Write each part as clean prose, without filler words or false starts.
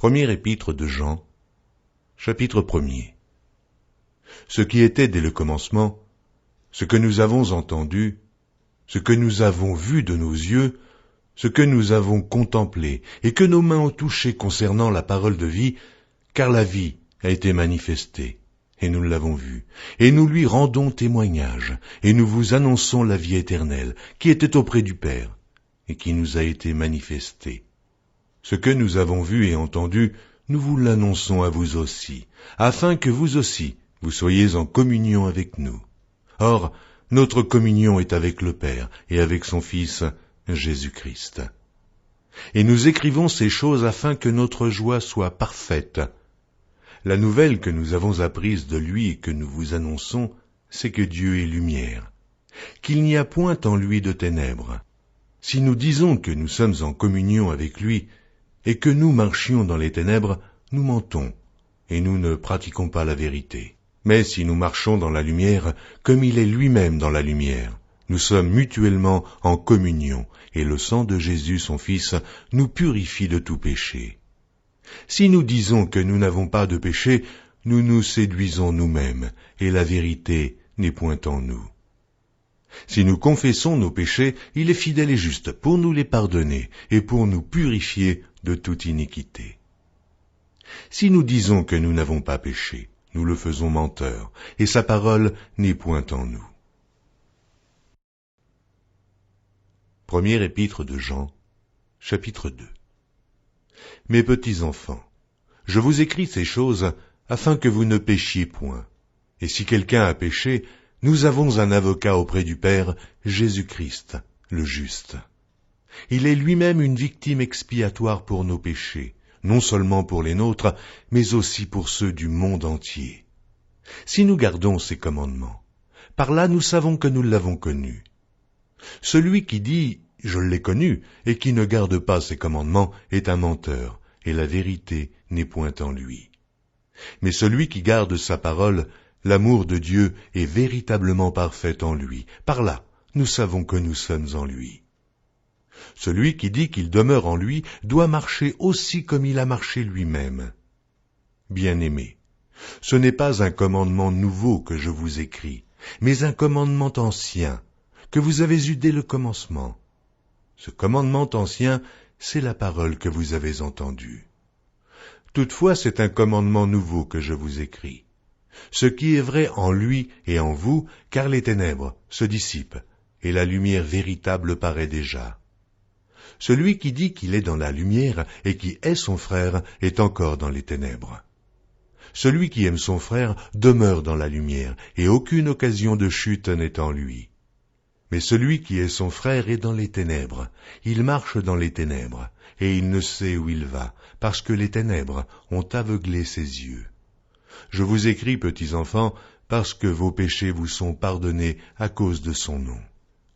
Première épître de Jean, chapitre 1er. Ce qui était dès le commencement, ce que nous avons entendu, ce que nous avons vu de nos yeux, ce que nous avons contemplé et que nos mains ont touché concernant la parole de vie, car la vie a été manifestée, et nous l'avons vue, et nous lui rendons témoignage, et nous vous annonçons la vie éternelle, qui était auprès du Père, et qui nous a été manifestée. Ce que nous avons vu et entendu, nous vous l'annonçons à vous aussi, afin que vous aussi, vous soyez en communion avec nous. Or, notre communion est avec le Père et avec son Fils, Jésus-Christ. Et nous écrivons ces choses afin que notre joie soit parfaite. La nouvelle que nous avons apprise de lui et que nous vous annonçons, c'est que Dieu est lumière, qu'il n'y a point en lui de ténèbres. Si nous disons que nous sommes en communion avec lui, et que nous marchions dans les ténèbres, nous mentons, et nous ne pratiquons pas la vérité. Mais si nous marchons dans la lumière, comme il est lui-même dans la lumière, nous sommes mutuellement en communion, et le sang de Jésus, son Fils, nous purifie de tout péché. Si nous disons que nous n'avons pas de péché, nous nous séduisons nous-mêmes, et la vérité n'est point en nous. Si nous confessons nos péchés, il est fidèle et juste pour nous les pardonner, et pour nous purifier de toute iniquité. Si nous disons que nous n'avons pas péché, nous le faisons menteur, et sa parole n'est point en nous. Première épître de Jean, chapitre 2. Mes petits enfants, je vous écris ces choses afin que vous ne péchiez point. Et si quelqu'un a péché, nous avons un avocat auprès du Père, Jésus-Christ, le juste. Il est lui-même une victime expiatoire pour nos péchés, non seulement pour les nôtres, mais aussi pour ceux du monde entier. Si nous gardons ses commandements, par là nous savons que nous l'avons connu. Celui qui dit « je l'ai connu » et qui ne garde pas ses commandements est un menteur, et la vérité n'est point en lui. Mais celui qui garde sa parole, l'amour de Dieu est véritablement parfait en lui. Par là, nous savons que nous sommes en lui. Celui qui dit qu'il demeure en lui doit marcher aussi comme il a marché lui-même. Bien-aimés, ce n'est pas un commandement nouveau que je vous écris, mais un commandement ancien, que vous avez eu dès le commencement. Ce commandement ancien, c'est la parole que vous avez entendue. Toutefois, c'est un commandement nouveau que je vous écris. Ce qui est vrai en lui et en vous, car les ténèbres se dissipent, et la lumière véritable paraît déjà. Celui qui dit qu'il est dans la lumière et qui est son frère est encore dans les ténèbres. Celui qui aime son frère demeure dans la lumière, et aucune occasion de chute n'est en lui. Mais celui qui est son frère est dans les ténèbres, il marche dans les ténèbres, et il ne sait où il va, parce que les ténèbres ont aveuglé ses yeux. Je vous écris, petits enfants, parce que vos péchés vous sont pardonnés à cause de son nom.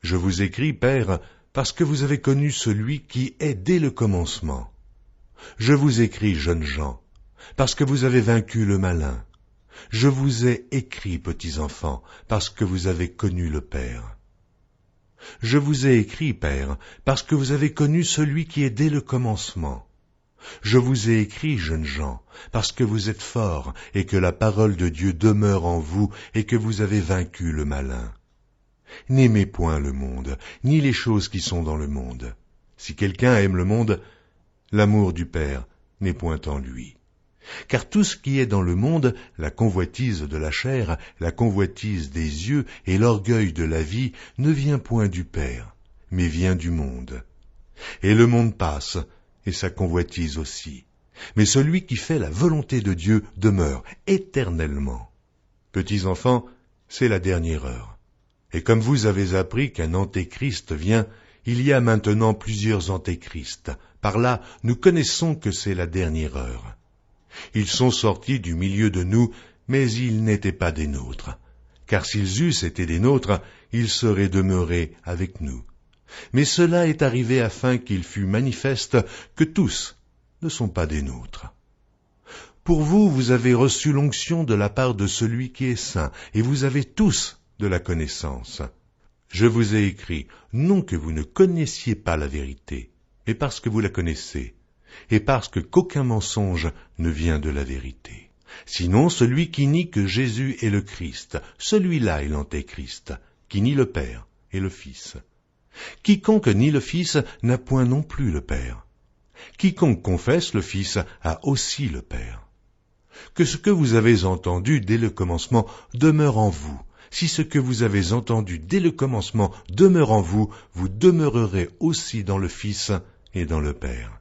Je vous écris, Père, parce que vous avez connu celui qui est dès le commencement. Je vous écris, jeunes gens, parce que vous avez vaincu le malin. Je vous ai écrit, petits enfants, parce que vous avez connu le Père. Je vous ai écrit, Père, parce que vous avez connu celui qui est dès le commencement. Je vous ai écrit, jeunes gens, parce que vous êtes forts et que la parole de Dieu demeure en vous et que vous avez vaincu le malin. N'aimez point le monde, ni les choses qui sont dans le monde. Si quelqu'un aime le monde, l'amour du Père n'est point en lui. Car tout ce qui est dans le monde, la convoitise de la chair, la convoitise des yeux et l'orgueil de la vie, ne vient point du Père, mais vient du monde. Et le monde passe, et sa convoitise aussi. Mais celui qui fait la volonté de Dieu demeure éternellement. Petits enfants, c'est la dernière heure. Et comme vous avez appris qu'un antéchrist vient, il y a maintenant plusieurs antéchrists. Par là, nous connaissons que c'est la dernière heure. Ils sont sortis du milieu de nous, mais ils n'étaient pas des nôtres. Car s'ils eussent été des nôtres, ils seraient demeurés avec nous. Mais cela est arrivé afin qu'il fût manifeste que tous ne sont pas des nôtres. Pour vous, vous avez reçu l'onction de la part de celui qui est saint, et vous avez tous de la connaissance. Je vous ai écrit, non que vous ne connaissiez pas la vérité, mais parce que vous la connaissez, et parce qu'aucun mensonge ne vient de la vérité. Sinon, celui qui nie que Jésus est le Christ, celui-là est l'Antéchrist, qui nie le Père et le Fils. Quiconque nie le Fils n'a point non plus le Père. Quiconque confesse le Fils a aussi le Père. Que ce que vous avez entendu dès le commencement demeure en vous. Si ce que vous avez entendu dès le commencement demeure en vous, vous demeurerez aussi dans le Fils et dans le Père.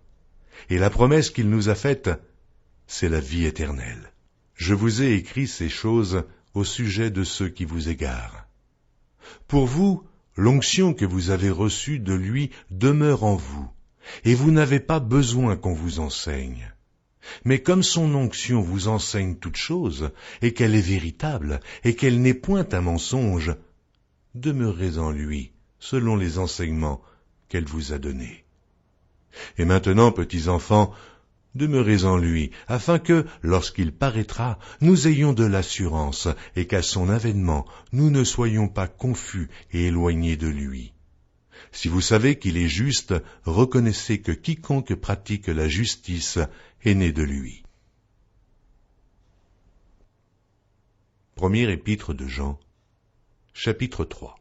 Et la promesse qu'il nous a faite, c'est la vie éternelle. Je vous ai écrit ces choses au sujet de ceux qui vous égarent. Pour vous, l'onction que vous avez reçue de lui demeure en vous, et vous n'avez pas besoin qu'on vous enseigne. Mais comme son onction vous enseigne toutes choses, et qu'elle est véritable, et qu'elle n'est point un mensonge, demeurez en lui, selon les enseignements qu'elle vous a donnés. Et maintenant, petits enfants, demeurez en lui, afin que, lorsqu'il paraîtra, nous ayons de l'assurance, et qu'à son avènement, nous ne soyons pas confus et éloignés de lui. Si vous savez qu'il est juste, reconnaissez que quiconque pratique la justice est né de lui. Première épître de Jean, chapitre 3.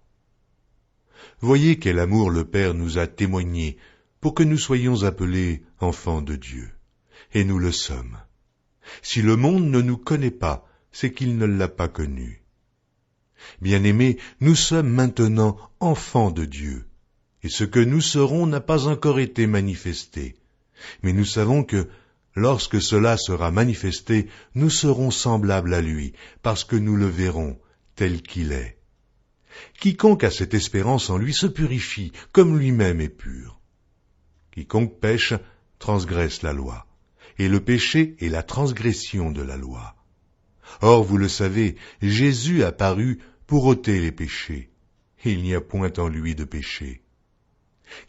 Voyez quel amour le Père nous a témoigné pour que nous soyons appelés enfants de Dieu. Et nous le sommes. Si le monde ne nous connaît pas, c'est qu'il ne l'a pas connu. Bien-aimés, nous sommes maintenant enfants de Dieu, et ce que nous serons n'a pas encore été manifesté. Mais nous savons que, lorsque cela sera manifesté, nous serons semblables à lui, parce que nous le verrons tel qu'il est. Quiconque a cette espérance en lui se purifie, comme lui-même est pur. Quiconque pêche transgresse la loi, et le péché est la transgression de la loi. Or, vous le savez, Jésus apparut pour ôter les péchés, et il n'y a point en lui de péché.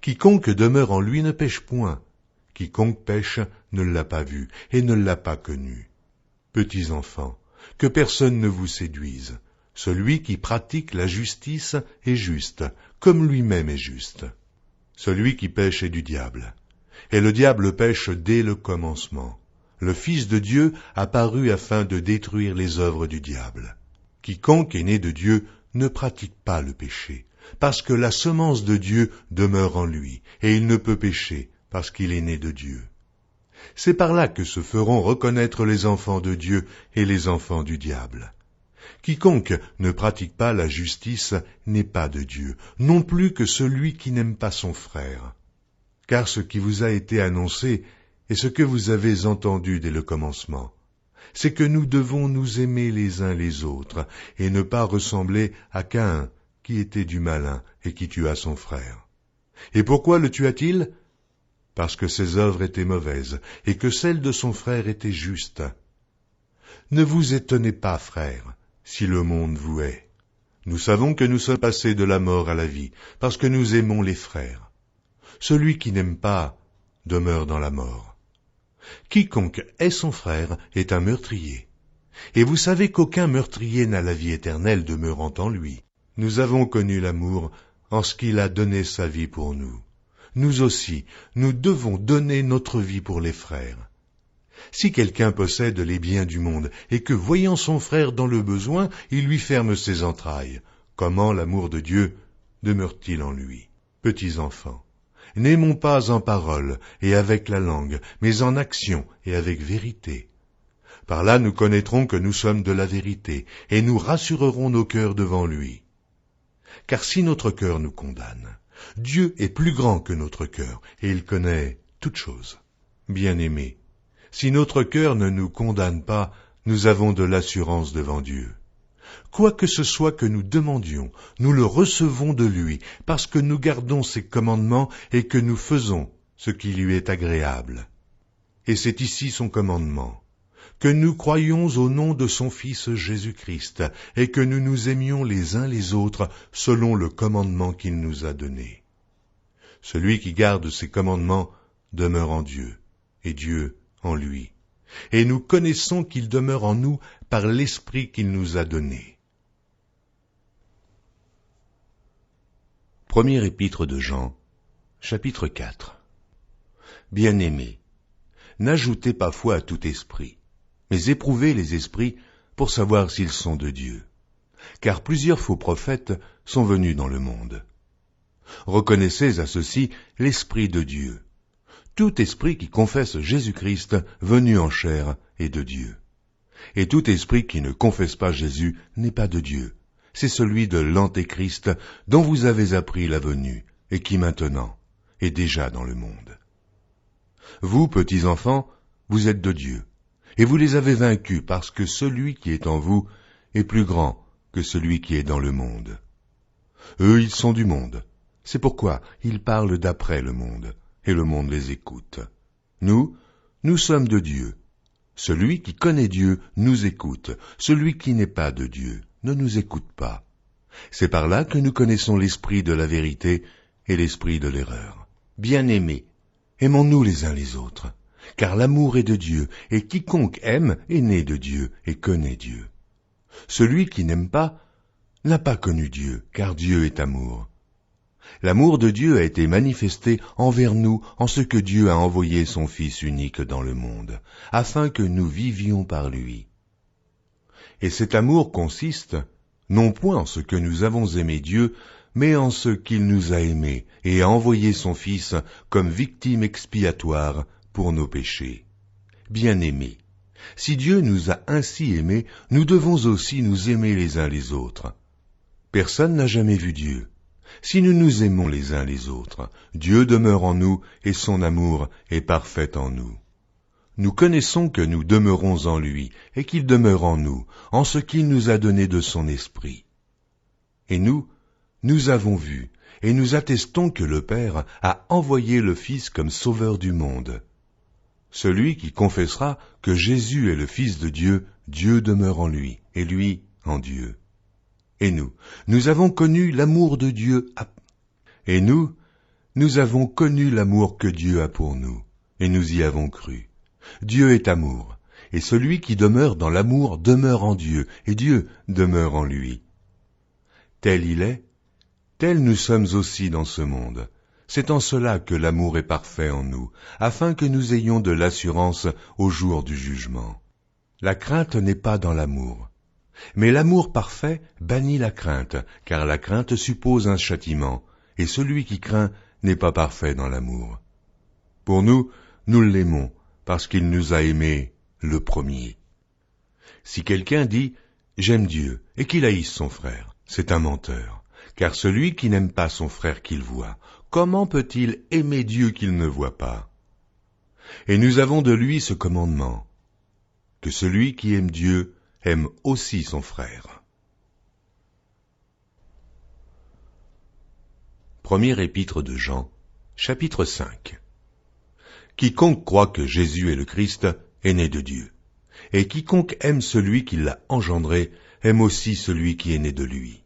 Quiconque demeure en lui ne pêche point, quiconque pêche ne l'a pas vu et ne l'a pas connu. Petits enfants, que personne ne vous séduise. Celui qui pratique la justice est juste, comme lui-même est juste. Celui qui pêche est du diable. Et le diable pêche dès le commencement. Le Fils de Dieu apparut afin de détruire les œuvres du diable. Quiconque est né de Dieu ne pratique pas le péché, parce que la semence de Dieu demeure en lui, et il ne peut pécher, parce qu'il est né de Dieu. C'est par là que se feront reconnaître les enfants de Dieu et les enfants du diable. Quiconque ne pratique pas la justice n'est pas de Dieu, non plus que celui qui n'aime pas son frère. Car ce qui vous a été annoncé est ce que vous avez entendu dès le commencement. C'est que nous devons nous aimer les uns les autres, et ne pas ressembler à Caïn, qui était du malin et qui tua son frère. Et pourquoi le tua-t-il? Parce que ses œuvres étaient mauvaises, et que celles de son frère étaient justes. Ne vous étonnez pas, frères, si le monde vous hait. Nous savons que nous sommes passés de la mort à la vie, parce que nous aimons les frères. Celui qui n'aime pas demeure dans la mort. Quiconque hait son frère est un meurtrier. Et vous savez qu'aucun meurtrier n'a la vie éternelle demeurant en lui. Nous avons connu l'amour en ce qu'il a donné sa vie pour nous. Nous aussi, nous devons donner notre vie pour les frères. Si quelqu'un possède les biens du monde, et que, voyant son frère dans le besoin, il lui ferme ses entrailles, comment l'amour de Dieu demeure-t-il en lui? Petits enfants, n'aimons pas en parole et avec la langue, mais en action et avec vérité. Par là nous connaîtrons que nous sommes de la vérité, et nous rassurerons nos cœurs devant lui. Car si notre cœur nous condamne, Dieu est plus grand que notre cœur, et il connaît toutes choses. Bien-aimés, si notre cœur ne nous condamne pas, nous avons de l'assurance devant Dieu. Quoi que ce soit que nous demandions, nous le recevons de lui, parce que nous gardons ses commandements et que nous faisons ce qui lui est agréable. Et c'est ici son commandement, que nous croyions au nom de son Fils Jésus-Christ, et que nous nous aimions les uns les autres selon le commandement qu'il nous a donné. Celui qui garde ses commandements demeure en Dieu, et Dieu en lui. Et nous connaissons qu'il demeure en nous par l'Esprit qu'il nous a donné. Première épître de Jean, chapitre 4. Bien-aimés, n'ajoutez pas foi à tout esprit, mais éprouvez les esprits pour savoir s'ils sont de Dieu. Car plusieurs faux prophètes sont venus dans le monde. Reconnaissez à ceci l'Esprit de Dieu. Tout esprit qui confesse Jésus-Christ venu en chair est de Dieu. Et tout esprit qui ne confesse pas Jésus n'est pas de Dieu. C'est celui de l'Antéchrist dont vous avez appris la venue et qui maintenant est déjà dans le monde. Vous, petits enfants, vous êtes de Dieu, et vous les avez vaincus parce que celui qui est en vous est plus grand que celui qui est dans le monde. Eux, ils sont du monde. C'est pourquoi ils parlent d'après le monde, et le monde les écoute. Nous sommes de Dieu. Celui qui connaît Dieu nous écoute. Celui qui n'est pas de Dieu ne nous écoute pas. C'est par là que nous connaissons l'esprit de la vérité et l'esprit de l'erreur. Bien-aimés, aimons-nous les uns les autres, car l'amour est de Dieu, et quiconque aime est né de Dieu et connaît Dieu. Celui qui n'aime pas n'a pas connu Dieu, car Dieu est amour. L'amour de Dieu a été manifesté envers nous en ce que Dieu a envoyé son Fils unique dans le monde, afin que nous vivions par lui. Et cet amour consiste, non point en ce que nous avons aimé Dieu, mais en ce qu'il nous a aimés et a envoyé son Fils comme victime expiatoire pour nos péchés. Bien-aimés, si Dieu nous a ainsi aimés, nous devons aussi nous aimer les uns les autres. Personne n'a jamais vu Dieu. Si nous nous aimons les uns les autres, Dieu demeure en nous et son amour est parfait en nous. Nous connaissons que nous demeurons en lui et qu'il demeure en nous, en ce qu'il nous a donné de son esprit. Et nous avons vu et nous attestons que le Père a envoyé le Fils comme sauveur du monde. Celui qui confessera que Jésus est le Fils de Dieu, Dieu demeure en lui et lui en Dieu. Et nous avons connu l'amour de Dieu. Et nous avons connu l'amour que Dieu a pour nous, et nous y avons cru. Dieu est amour, et celui qui demeure dans l'amour demeure en Dieu, et Dieu demeure en lui. Tel il est, tel nous sommes aussi dans ce monde. C'est en cela que l'amour est parfait en nous, afin que nous ayons de l'assurance au jour du jugement. La crainte n'est pas dans l'amour. Mais l'amour parfait bannit la crainte, car la crainte suppose un châtiment, et celui qui craint n'est pas parfait dans l'amour. Pour nous l'aimons, parce qu'il nous a aimés le premier. Si quelqu'un dit « J'aime Dieu » et qu'il haïsse son frère, c'est un menteur, car celui qui n'aime pas son frère qu'il voit, comment peut-il aimer Dieu qu'il ne voit pas? Et nous avons de lui ce commandement, que celui qui aime Dieu aime aussi son frère. Première épître de Jean, chapitre 5. Quiconque croit que Jésus est le Christ est né de Dieu, et quiconque aime celui qui l'a engendré aime aussi celui qui est né de lui.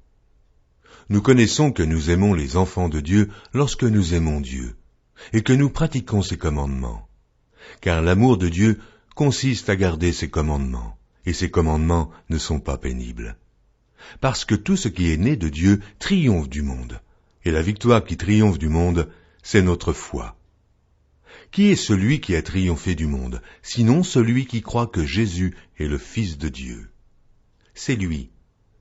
Nous connaissons que nous aimons les enfants de Dieu lorsque nous aimons Dieu, et que nous pratiquons ses commandements. Car l'amour de Dieu consiste à garder ses commandements, et ses commandements ne sont pas pénibles. Parce que tout ce qui est né de Dieu triomphe du monde, et la victoire qui triomphe du monde, c'est notre foi. Qui est celui qui a triomphé du monde, sinon celui qui croit que Jésus est le Fils de Dieu? C'est lui,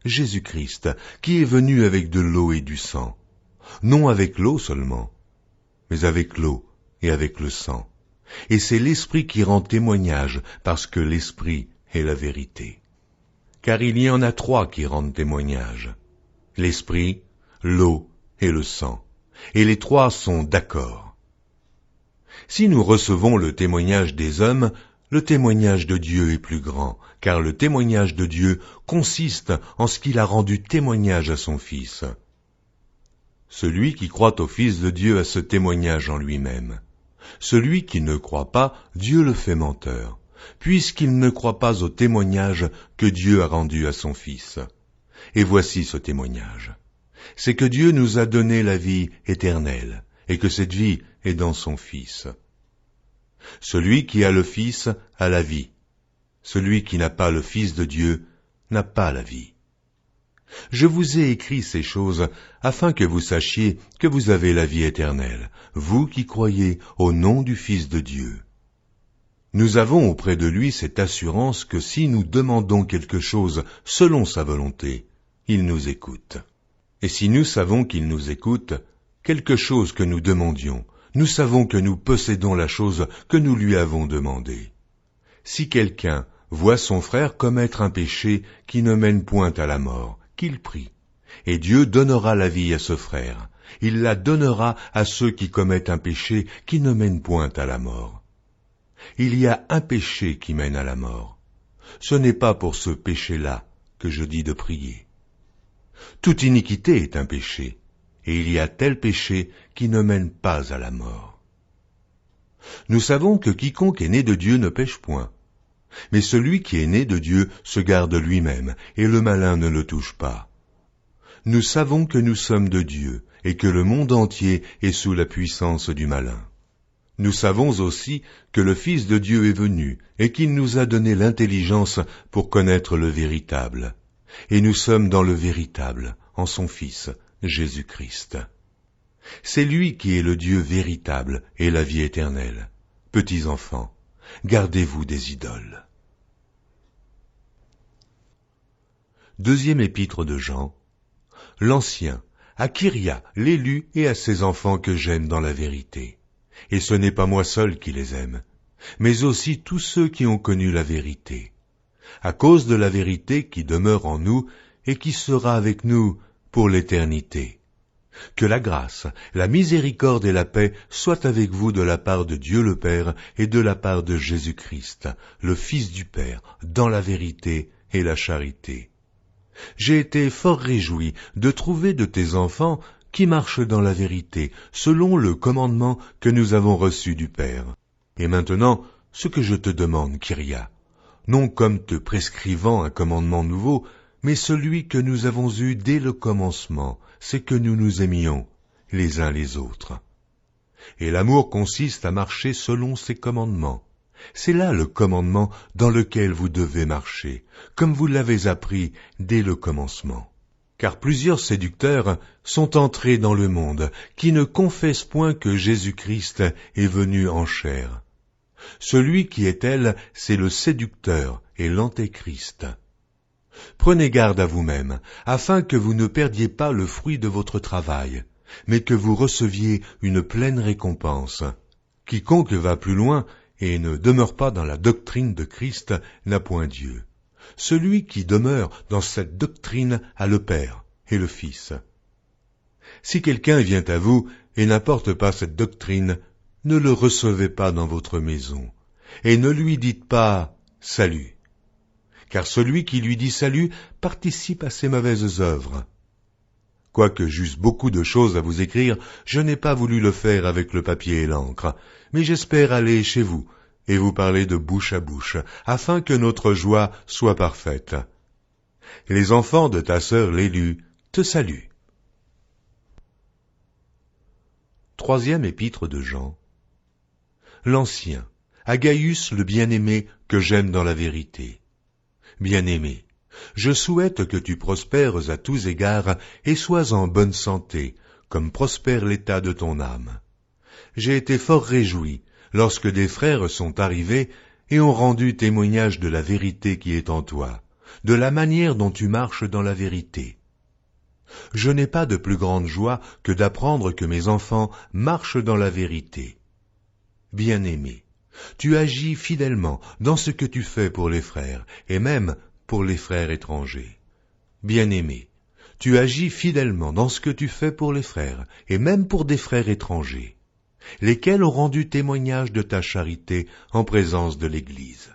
Jésus-Christ, qui est venu avec de l'eau et du sang, non avec l'eau seulement, mais avec l'eau et avec le sang. Et c'est l'Esprit qui rend témoignage, parce que l'Esprit est la vérité. Car il y en a trois qui rendent témoignage, l'Esprit, l'eau et le sang, et les trois sont d'accord. Si nous recevons le témoignage des hommes, le témoignage de Dieu est plus grand, car le témoignage de Dieu consiste en ce qu'il a rendu témoignage à son Fils. Celui qui croit au Fils de Dieu a ce témoignage en lui-même. Celui qui ne croit pas, Dieu le fait menteur, puisqu'il ne croit pas au témoignage que Dieu a rendu à son Fils. Et voici ce témoignage. C'est que Dieu nous a donné la vie éternelle, et que cette vie est dans son Fils. Celui qui a le Fils a la vie. Celui qui n'a pas le Fils de Dieu n'a pas la vie. Je vous ai écrit ces choses afin que vous sachiez que vous avez la vie éternelle, vous qui croyez au nom du Fils de Dieu. Nous avons auprès de lui cette assurance que si nous demandons quelque chose selon sa volonté, il nous écoute. Et si nous savons qu'il nous écoute, quelque chose que nous demandions, nous savons que nous possédons la chose que nous lui avons demandée. Si quelqu'un voit son frère commettre un péché qui ne mène point à la mort, qu'il prie, et Dieu donnera la vie à ce frère. Il la donnera à ceux qui commettent un péché qui ne mène point à la mort. Il y a un péché qui mène à la mort. Ce n'est pas pour ce péché-là que je dis de prier. Toute iniquité est un péché, et il y a tel péché qui ne mène pas à la mort. Nous savons que quiconque est né de Dieu ne pêche point. Mais celui qui est né de Dieu se garde lui-même, et le malin ne le touche pas. Nous savons que nous sommes de Dieu, et que le monde entier est sous la puissance du malin. Nous savons aussi que le Fils de Dieu est venu, et qu'il nous a donné l'intelligence pour connaître le véritable. Et nous sommes dans le véritable, en son Fils, Jésus-Christ. C'est lui qui est le Dieu véritable et la vie éternelle. Petits enfants, gardez-vous des idoles. Deuxième épître de Jean. L'Ancien, à Kyria, l'élu et à ses enfants que j'aime dans la vérité. Et ce n'est pas moi seul qui les aime, mais aussi tous ceux qui ont connu la vérité. À cause de la vérité qui demeure en nous et qui sera avec nous pour l'éternité. Que la grâce, la miséricorde et la paix soient avec vous de la part de Dieu le Père et de la part de Jésus-Christ, le Fils du Père, dans la vérité et la charité. J'ai été fort réjoui de trouver de tes enfants qui marchent dans la vérité, selon le commandement que nous avons reçu du Père. Et maintenant, ce que je te demande, Kyria, non comme te prescrivant un commandement nouveau, mais celui que nous avons eu dès le commencement, c'est que nous nous aimions les uns les autres. Et l'amour consiste à marcher selon ses commandements. C'est là le commandement dans lequel vous devez marcher, comme vous l'avez appris dès le commencement. Car plusieurs séducteurs sont entrés dans le monde, qui ne confessent point que Jésus-Christ est venu en chair. Celui qui est elle, c'est le séducteur et l'antéchrist. Prenez garde à vous-même, afin que vous ne perdiez pas le fruit de votre travail, mais que vous receviez une pleine récompense. Quiconque va plus loin et ne demeure pas dans la doctrine de Christ n'a point Dieu. Celui qui demeure dans cette doctrine a le Père et le Fils. Si quelqu'un vient à vous et n'apporte pas cette doctrine, ne le recevez pas dans votre maison, et ne lui dites pas « Salut », car celui qui lui dit « Salut » participe à ses mauvaises œuvres. Quoique j'eusse beaucoup de choses à vous écrire, je n'ai pas voulu le faire avec le papier et l'encre, mais j'espère aller chez vous et vous parler de bouche à bouche, afin que notre joie soit parfaite. Les enfants de ta sœur l'élue te saluent. Troisième épître de Jean. L'Ancien, à Gaius le bien-aimé que j'aime dans la vérité. Bien-aimé, je souhaite que tu prospères à tous égards et sois en bonne santé, comme prospère l'état de ton âme. J'ai été fort réjoui lorsque des frères sont arrivés et ont rendu témoignage de la vérité qui est en toi, de la manière dont tu marches dans la vérité. Je n'ai pas de plus grande joie que d'apprendre que mes enfants marchent dans la vérité. Bien-aimé, tu agis fidèlement dans ce que tu fais pour les frères, et même pour les frères étrangers. Bien-aimé, tu agis fidèlement dans ce que tu fais pour les frères, et même pour des frères étrangers, lesquels ont rendu témoignage de ta charité en présence de l'Église.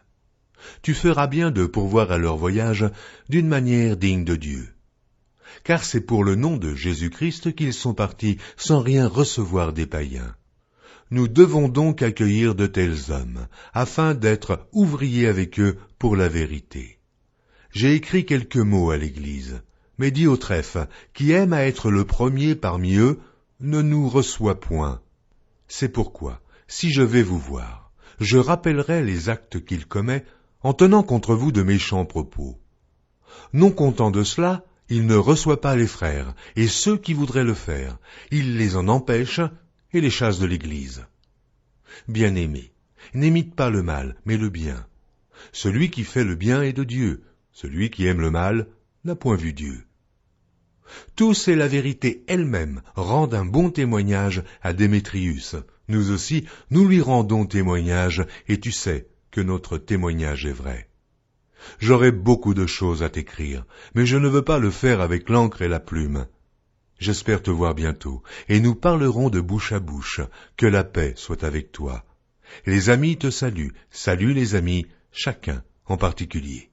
Tu feras bien de pourvoir à leur voyage d'une manière digne de Dieu. Car c'est pour le nom de Jésus-Christ qu'ils sont partis sans rien recevoir des païens. Nous devons donc accueillir de tels hommes, afin d'être ouvriers avec eux pour la vérité. J'ai écrit quelques mots à l'Église, mais Diotrephe, qui aime à être le premier parmi eux, ne nous reçoit point. C'est pourquoi, si je vais vous voir, je rappellerai les actes qu'il commet en tenant contre vous de méchants propos. Non content de cela, il ne reçoit pas les frères, et ceux qui voudraient le faire, il les en empêche et les chasse de l'Église. Bien-aimés, N'imite pas le mal, mais le bien. Celui qui fait le bien est de Dieu. Celui qui aime le mal n'a point vu Dieu. Tous et la vérité elle-même rendent un bon témoignage à Démétrius. Nous aussi, nous lui rendons témoignage, et tu sais que notre témoignage est vrai. J'aurais beaucoup de choses à t'écrire, mais je ne veux pas le faire avec l'encre et la plume. J'espère te voir bientôt, et nous parlerons de bouche à bouche. Que la paix soit avec toi. Les amis te saluent, salue les amis, chacun en particulier.